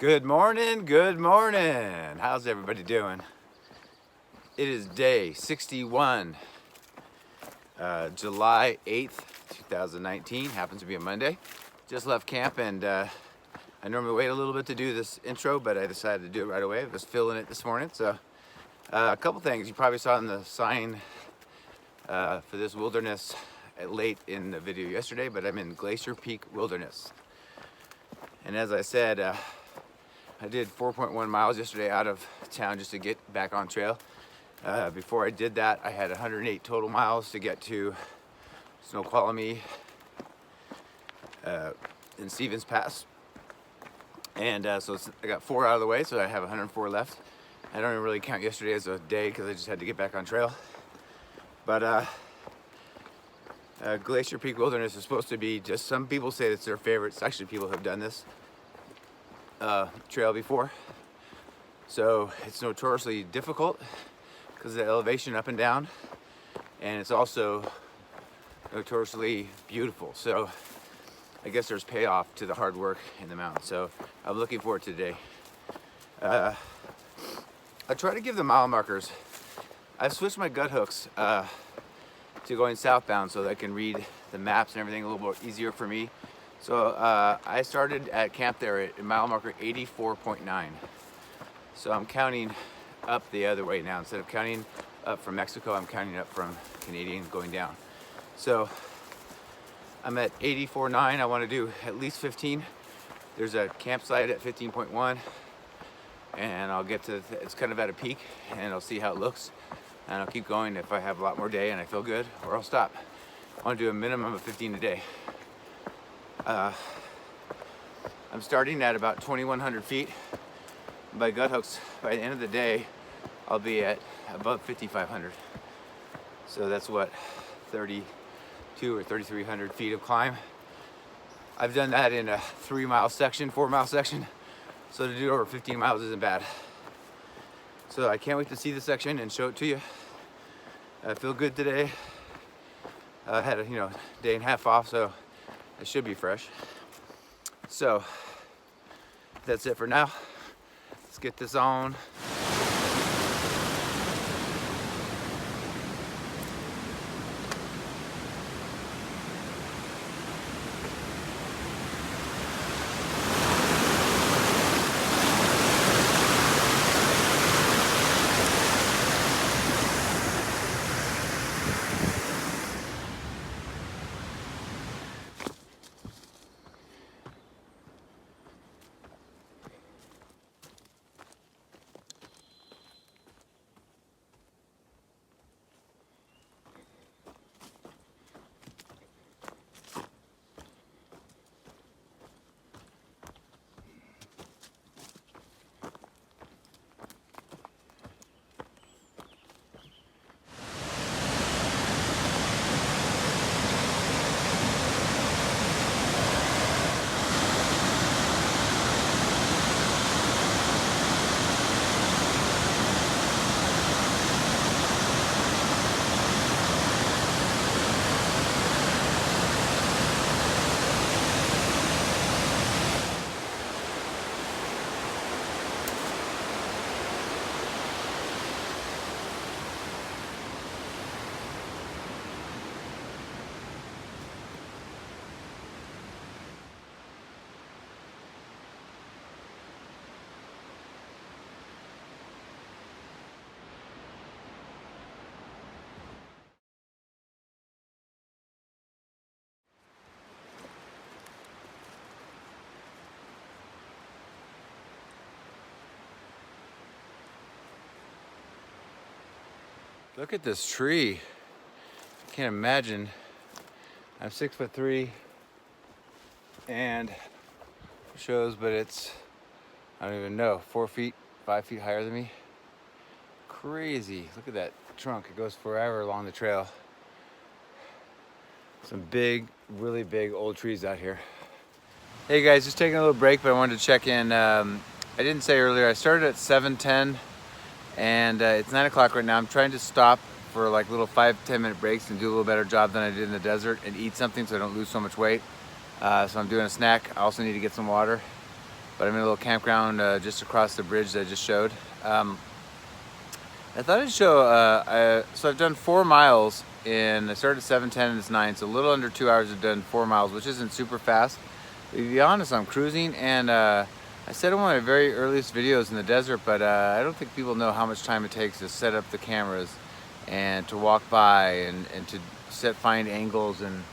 Good morning, good morning. How's everybody doing? It is day 61, July 8th, 2019. Happens to be a Monday. Just left camp and I normally wait a little bit to do this intro, but I decided to do it right away. I was feeling it this morning. So a couple things you probably saw in the sign for this wilderness late in the video yesterday, but I'm in Glacier Peak Wilderness. And as I said, I did 4.1 miles yesterday out of town just to get back on trail. Before I did that, I had 108 total miles to get to Snoqualmie in Stevens Pass. And so I got 4 out of the way, so I have 104 left. I don't even really count yesterday as a day because I just had to get back on trail. But Glacier Peak Wilderness is supposed to be just, some people say it's their favorite. It's actually people who have done this trail before. So it's notoriously difficult because of the elevation up and down, and it's also notoriously beautiful. So I guess there's payoff to the hard work in the mountains. So I'm looking forward to today. I try to give the mile markers. I've switched my gut hooks to going southbound so that I can read the maps and everything a little more easier for me. So I started at camp there at mile marker 84.9. So I'm counting up the other way now. Instead of counting up from Mexico, I'm counting up from Canadian going down. So I'm at 84.9. I want to do at least 15. There's a campsite at 15.1, and I'll get to, it's kind of at a peak, and I'll see how it looks. And I'll keep going if I have a lot more day and I feel good, or I'll stop. I want to do a minimum of 15 a day. I'm starting at about 2,100 feet. By gut hooks, by the end of the day, I'll be at above 5,500. So that's what, 32 or 3,300 feet of climb. I've done that in a 3-mile section, 4-mile section. So to do over 15 miles isn't bad. So I can't wait to see the section and show it to you. I feel good today. I had a day and a half off, so it should be fresh. So that's it for now. Let's get this on. Look at this tree. I can't imagine. I'm 6'3", and it shows, but it's, I don't even know, 4 feet, 5 feet higher than me. Crazy. Look at that trunk. It goes forever along the trail. Some big, really big old trees out here. Hey guys, just taking a little break, but I wanted to check in. I didn't say earlier, I started at 7:10. And it's 9 o'clock right now. I'm trying to stop for like little 5-10 minute breaks and do a little better job than I did in the desert and eat something so I don't lose so much weight. So I'm doing a snack. I also need to get some water. but I'm in a little campground just across the bridge that I just showed. I thought I'd show, so I've done 4 miles I started at 7:10 and it's 9, so a little under 2 hours I've done 4 miles, which isn't super fast. To be honest, I'm cruising, and I said in one of my very earliest videos in the desert, but I don't think people know how much time it takes to set up the cameras and to walk by and to find angles and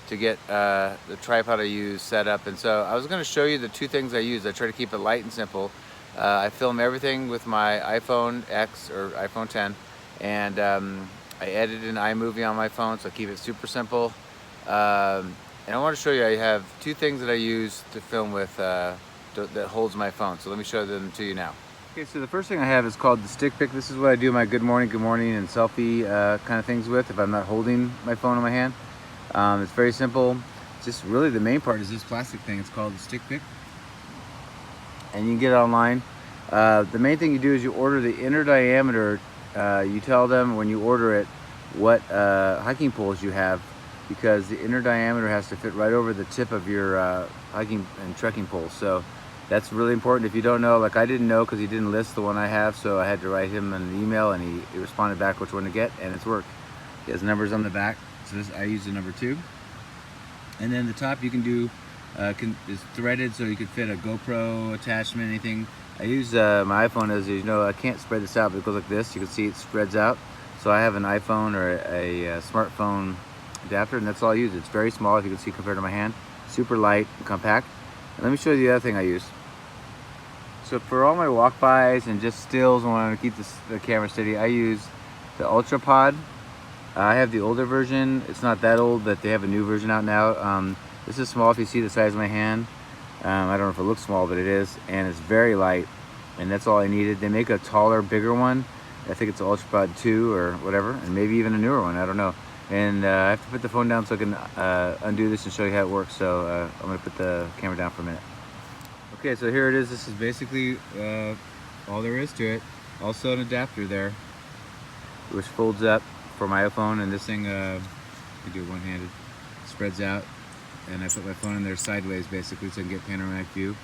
to get the tripod I use set up. And so I was going to show you the 2 things I use. I try to keep it light and simple. I film everything with my iPhone X or iPhone 10, and I edit in iMovie on my phone, so I keep it super simple. And I want to show you, I have 2 things that I use to film with that holds my phone. So let me show them to you now. Okay, so the first thing I have is called the stick pick. This is what I do my good morning and selfie kind of things with if I'm not holding my phone in my hand. It's very simple. It's just really the main part is this plastic thing. It's called the stick pick. And you can get it online. The main thing you do is you order the inner diameter. You tell them when you order it what hiking poles you have, because the inner diameter has to fit right over the tip of your hiking and trekking poles. So that's really important. If you don't know, like I didn't know because he didn't list the one I have, so I had to write him an email, and he responded back which one to get, and it's worked. He has numbers on the back, so I use the number 2. And then the top you can do is threaded, so you could fit a GoPro attachment, anything. I use my iPhone, as you know, I can't spread this out, but it goes like this. You can see it spreads out. So I have an iPhone or a smartphone adapter, and that's all I use. It's very small, if you can see, compared to my hand. Super light and compact. And let me show you the other thing I use. So for all my walk-bys and just stills and when I want to keep the camera steady, I use the Ultra Pod. I have the older version. It's not that old, but they have a new version out now. This is small, if you see the size of my hand. I don't know if it looks small, but it is, and it's very light, and that's all I needed. They make a taller, bigger one. I think it's Ultra Pod 2 or whatever, and maybe even a newer one, I don't know. And I have to put the phone down so I can undo this and show you how it works. So I'm gonna put the camera down for a minute. Okay, so here it is. This is basically all there is to it. Also an adapter there, which folds up for my iPhone, and this thing, I do it one-handed, spreads out, and I put my phone in there sideways basically so I can get panoramic view.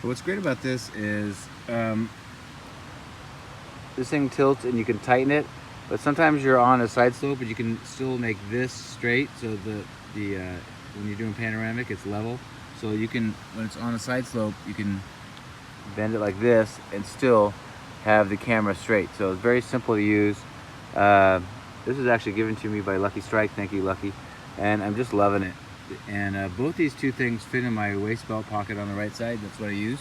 But what's great about this is this thing tilts and you can tighten it, but sometimes you're on a side slope, but you can still make this straight, so when you're doing panoramic, it's level. So you can, when it's on a side slope, you can bend it like this and still have the camera straight. So it's very simple to use. This was actually given to me by Lucky Strike. Thank you, Lucky. And I'm just loving it. And both these 2 things fit in my waist belt pocket on the right side. That's what I use.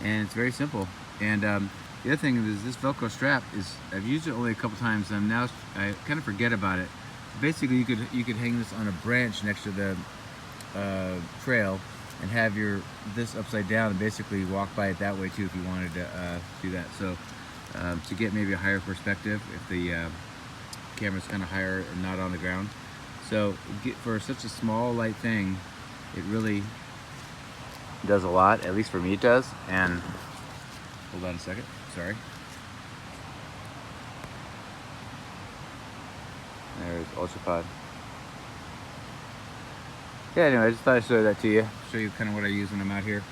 And it's very simple. And the other thing is this Velcro strap is, I've used it only a couple times, and I kind of forget about it. Basically, you could hang this on a branch next to the trail and have this upside down and basically walk by it that way too if you wanted to do that. So to get maybe a higher perspective if the camera's kind of higher and not on the ground. So for such a small, light thing, it really does a lot. At least for me, it does. And hold on a second. Sorry. There's Ultra Pod. Yeah, anyway, I just thought I'd show that to you. Show you kind of what I use when I'm out here.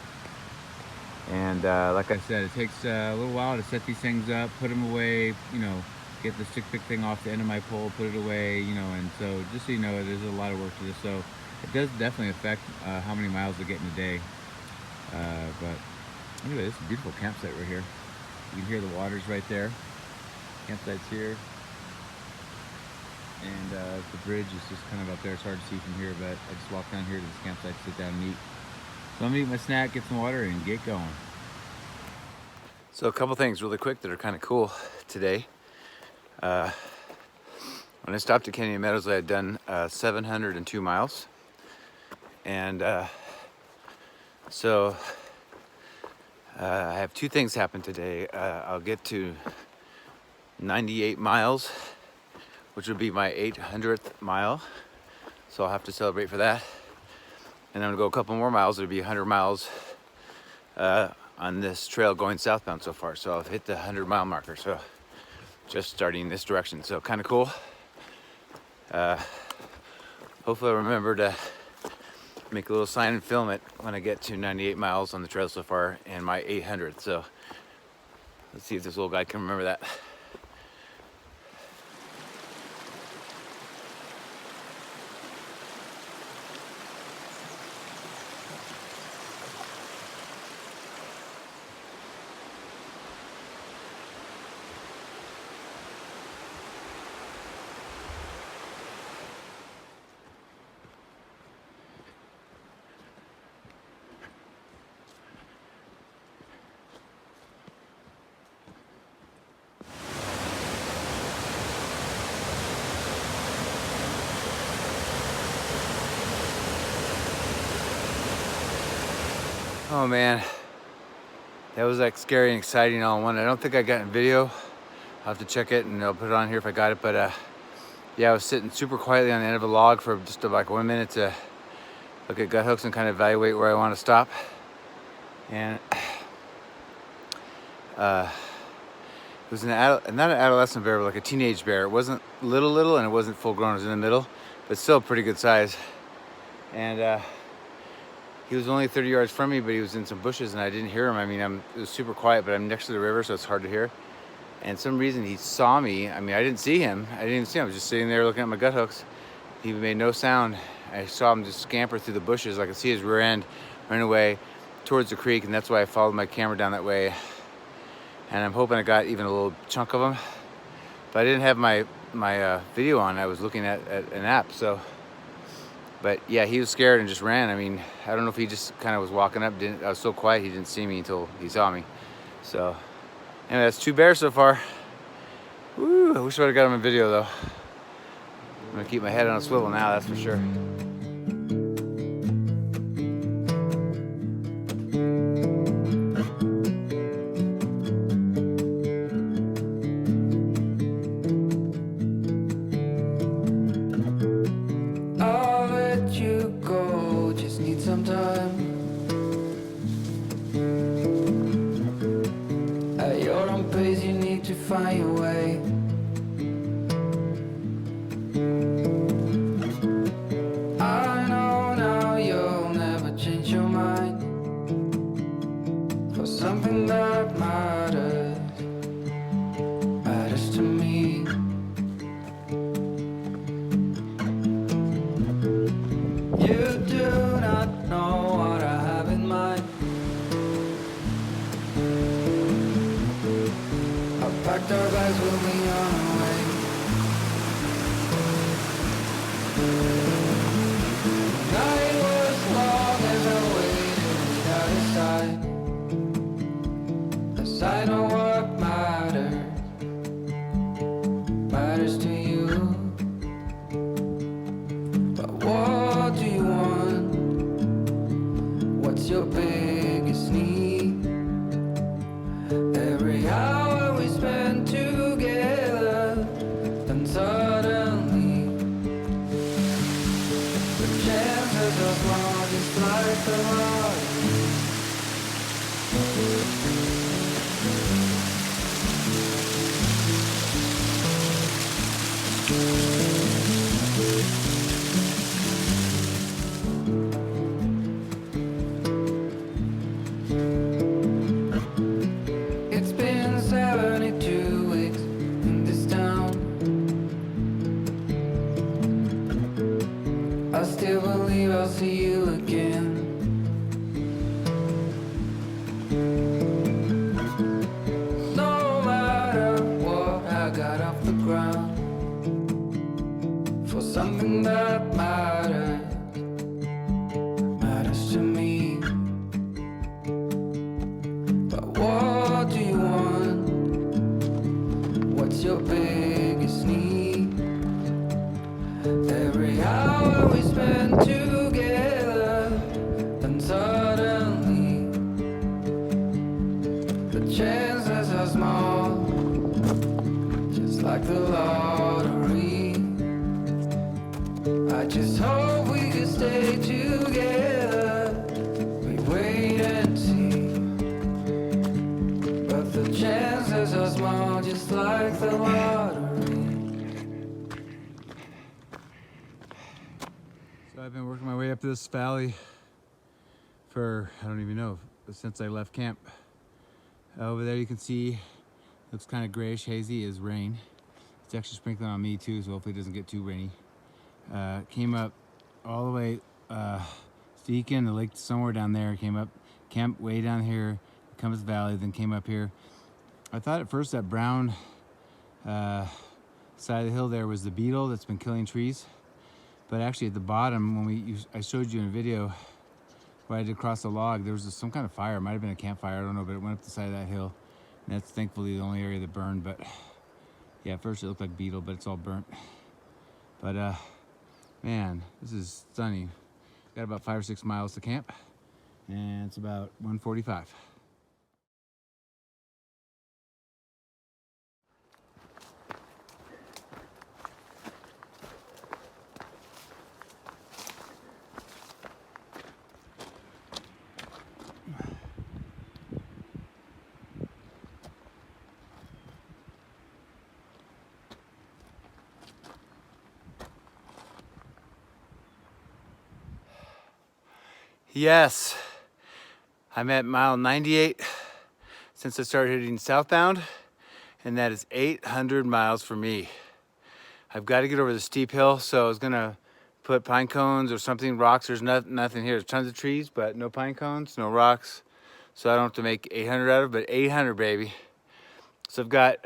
And like I said, it takes a little while to set these things up, put them away, you know, get the stick pick thing off the end of my pole, put it away, you know, and so just so you know, there's a lot of work to this. So it does definitely affect how many miles I get in a day. But anyway, this is a beautiful campsite right here. You can hear the waters right there. Campsite's here. And the bridge is just kind of up there. It's hard to see from here, but I just walk down here to this campsite, sit down and eat. So I'm gonna eat my snack, get some water, and get going. So a couple things really quick that are kind of cool today. When I stopped at Canyon Meadows, I had done 702 miles. And so I have 2 things happen today. I'll get to 98 miles, which would be my 800th mile. So I'll have to celebrate for that. And I'm gonna go a couple more miles. It'll be 100 miles on this trail going southbound so far. So I've hit the 100-mile marker. So just starting this direction. So kind of cool. Hopefully I remember to make a little sign and film it when I get to 98 miles on the trail so far and my 800. So let's see if this little guy can remember that. Oh man, that was like scary and exciting all in one. I don't think I got in video. I'll have to check it and I'll put it on here if I got it. But yeah, I was sitting super quietly on the end of a log for just like 1 minute to look at gut hooks and kind of evaluate where I want to stop. And it was not an adolescent bear, but like a teenage bear. It wasn't little and it wasn't full grown. It was in the middle, but still a pretty good size. And he was only 30 yards from me, but he was in some bushes and I didn't hear him. I mean, it was super quiet, but I'm next to the river, so it's hard to hear. And some reason he saw me. I mean, I didn't see him. I was just sitting there looking at my gut hooks. He made no sound. I saw him just scamper through the bushes. I could see his rear end run away towards the creek, and that's why I followed my camera down that way. And I'm hoping I got even a little chunk of him. But I didn't have my video on. I was looking at an app, so. But yeah, he was scared and just ran. I mean, I don't know if he just kind of was walking up. I was so quiet, he didn't see me until he saw me. So, anyway, that's 2 bears so far. Woo, I wish I would've got him in video though. I'm gonna keep my head on a swivel now, that's for sure. Find your way. I know now you'll never change your mind for something that matters to me. You do not know what I have in mind. Packed our bags, we'll be on our way. Night was long as I waited without a sign. 'Cause I know what matters to you. But what do you want? What's your biggest need? Every hour we spend together, then suddenly the chances are small, just like the lottery. It's been 72 weeks in this town. I still believe I'll see you again. No matter what, I got off the ground for something that matters to me. But what do you want? What's your biggest need? Every hour we spend together, then suddenly the chances are small, just like the lottery. I just hope we can stay together. We wait and see, but the chances are small, just like the lottery. So I I've been working my way up this valley for, I don't even know, since I left camp. Over there you can see, looks kind of grayish, hazy, is rain. It's actually sprinkling on me too, so hopefully it doesn't get too rainy. Came up all the way, Steakin, the lake somewhere down there, came up, camped way down here, Cummins Valley, then came up here. I thought at first that brown side of the hill there was the beetle that's been killing trees. But actually at the bottom, when I showed you in a video where I did cross the log, there was some kind of fire. It might have been a campfire, I don't know, but it went up the side of that hill. And that's thankfully the only area that burned, but yeah, at first it looked like beetle, but it's all burnt. But man, this is stunning. Got about 5 or 6 miles to camp, and it's about 1:45. Yes, I'm at mile 98 since I started heading southbound, and that is 800 miles for me. I've got to get over the steep hill, so I was gonna put pine cones or something, rocks. There's nothing here. There's tons of trees, but no pine cones, no rocks, so I don't have to make 800 out of it, but 800, baby. So I've got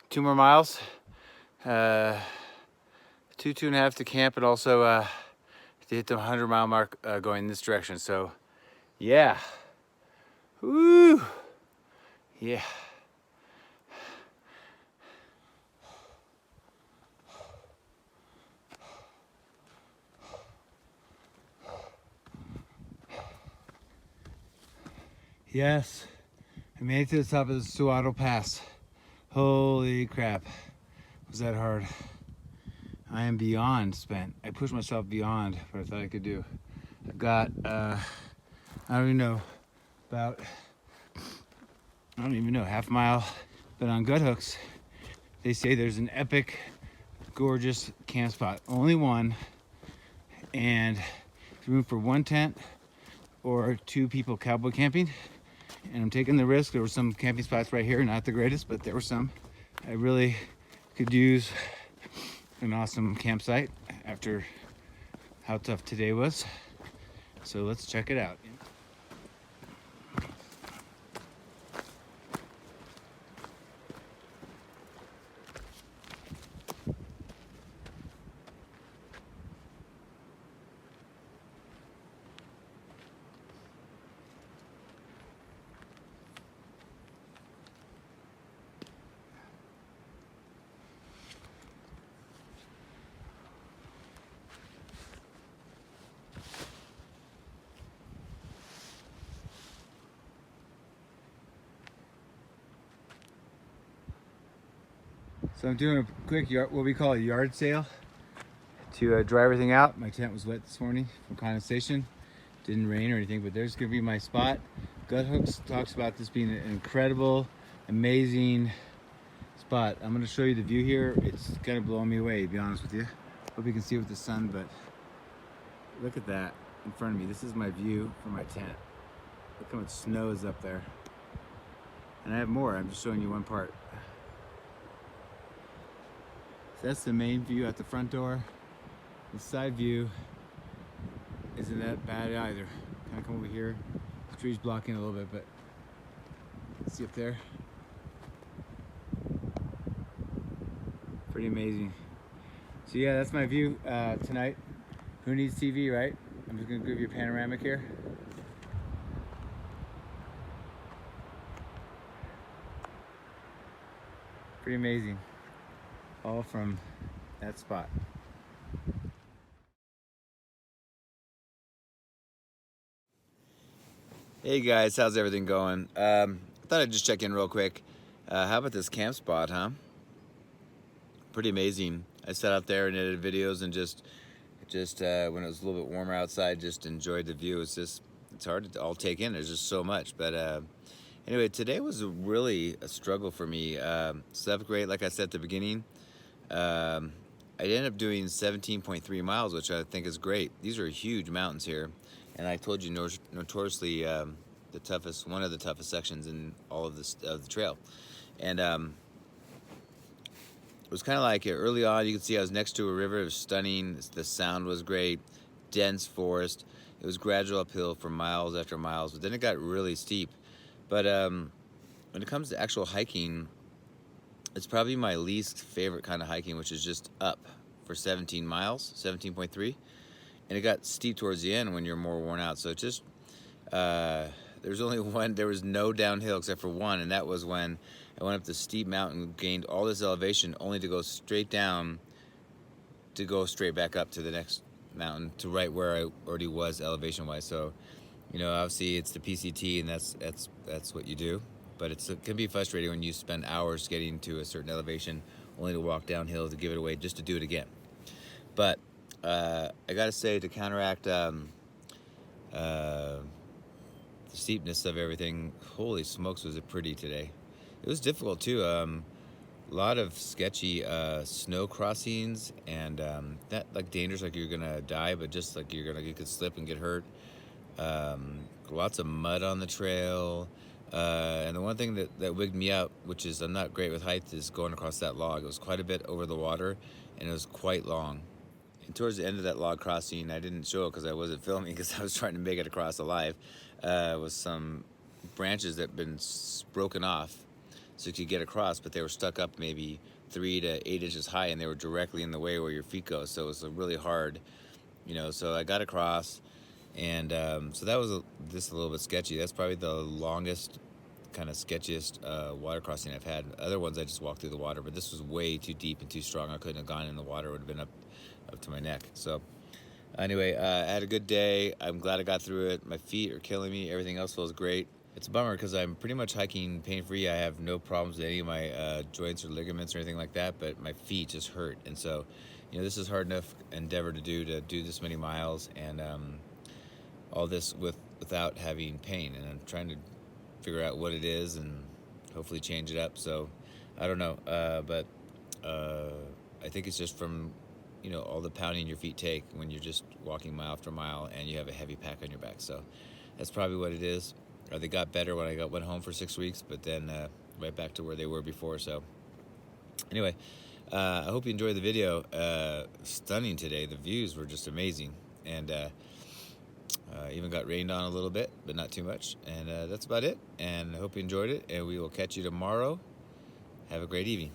2 more miles, 2.5 to camp, and also to hit the 100-mile mark going this direction. So yeah, woo, yeah. Yes, I made it to the top of the SoBo Pass. Holy crap, was that hard. I am beyond spent. I pushed myself beyond what I thought I could do. I've got, I don't even know, about, half a mile. But on gut hooks, they say there's an epic, gorgeous camp spot. Only one, and room for 1 tent or 2 people cowboy camping. And I'm taking the risk. There were some camping spots right here, not the greatest, but there were some. I really could use an awesome campsite after how tough today was. So let's check it out. So I'm doing a quick what we call a yard sale to dry everything out. My tent was wet this morning from condensation. Didn't rain or anything, but there's gonna be my spot. Gut Hooks talks about this being an incredible, amazing spot. I'm gonna show you the view here. It's kind of blowing me away, to be honest with you. Hope you can see with the sun, but look at that in front of me. This is my view from my tent. Look how much snow is up there. And I have more, I'm just showing you one part. That's the main view at the front door. The side view isn't that bad either. Kind of come over here. The tree's blocking a little bit, but see up there? Pretty amazing. So yeah, that's my view tonight. Who needs TV, right? I'm just gonna give you a panoramic here. Pretty amazing. All from that spot. Hey guys, how's everything going? I thought I'd just check in real quick. How about this camp spot, huh? Pretty amazing. I sat out there and edited videos and just when it was a little bit warmer outside, just enjoyed the view. It's hard to all take in. There's just so much. But anyway, today was really a struggle for me. Slept great, like I said at the beginning. I ended up doing 17.3 miles, which I think is great. These are huge mountains here, and I told you notoriously the toughest, one of the toughest sections in all of this of the trail, and it was kind of like early on. You could see I was next to a river. It was stunning. The sound was great. Dense forest. It was gradual uphill for miles after miles, but then it got really steep. But when it comes to actual hiking, it's probably my least favorite kind of hiking, which is just up for 17 miles, 17.3. And it got steep towards the end when you're more worn out. So it just, there's only one, there was no downhill except for one, and that was when I went up the steep mountain, gained all this elevation, only to go straight down, to go straight back up to the next mountain, to right where I already was elevation-wise. So, you know, obviously it's the PCT, and that's what you do. But it can be frustrating when you spend hours getting to a certain elevation, only to walk downhill to give it away just to do it again. But I gotta say, to counteract the steepness of everything, holy smokes, was it pretty today. It was difficult too. A lot of sketchy snow crossings, and not like dangerous, like you're gonna die, but just like you could slip and get hurt. Lots of mud on the trail. And the one thing that wigged me out, which is I'm not great with height, is going across that log. It was quite a bit over the water, and it was quite long. And towards the end of that log crossing, I didn't show it because I wasn't filming, because I was trying to make it across alive, was some branches that had been broken off so you could get across, but they were stuck up maybe 3 to 8 inches high, and they were directly in the way where your feet go. So it was really hard, you know. So I got across, and so that was just a little bit sketchy. That's probably the longest, kind of sketchiest water crossing I've had. Other ones I just walked through the water, but this was way too deep and too strong. I couldn't have gone in the water. It would have been up to my neck. So anyway, I had a good day. I'm glad I got through it. My feet are killing me. Everything else feels great. It's a bummer because I'm pretty much hiking pain-free. I have no problems with any of my joints or ligaments or anything like that, but my feet just hurt. And so, you know, this is hard enough endeavor to do this many miles, and all this without having pain. And I'm trying to figure out what it is and hopefully change it up. So I don't know, but I think it's just from, you know, all the pounding your feet take when you're just walking mile after mile and you have a heavy pack on your back. So that's probably what it is. They got better when I went home for 6 weeks, but then right back to where they were before. So anyway, I hope you enjoyed the video. Stunning today. The views were just amazing, and even got rained on a little bit, but not too much. And that's about it. And I hope you enjoyed it, and we will catch you tomorrow. Have a great evening.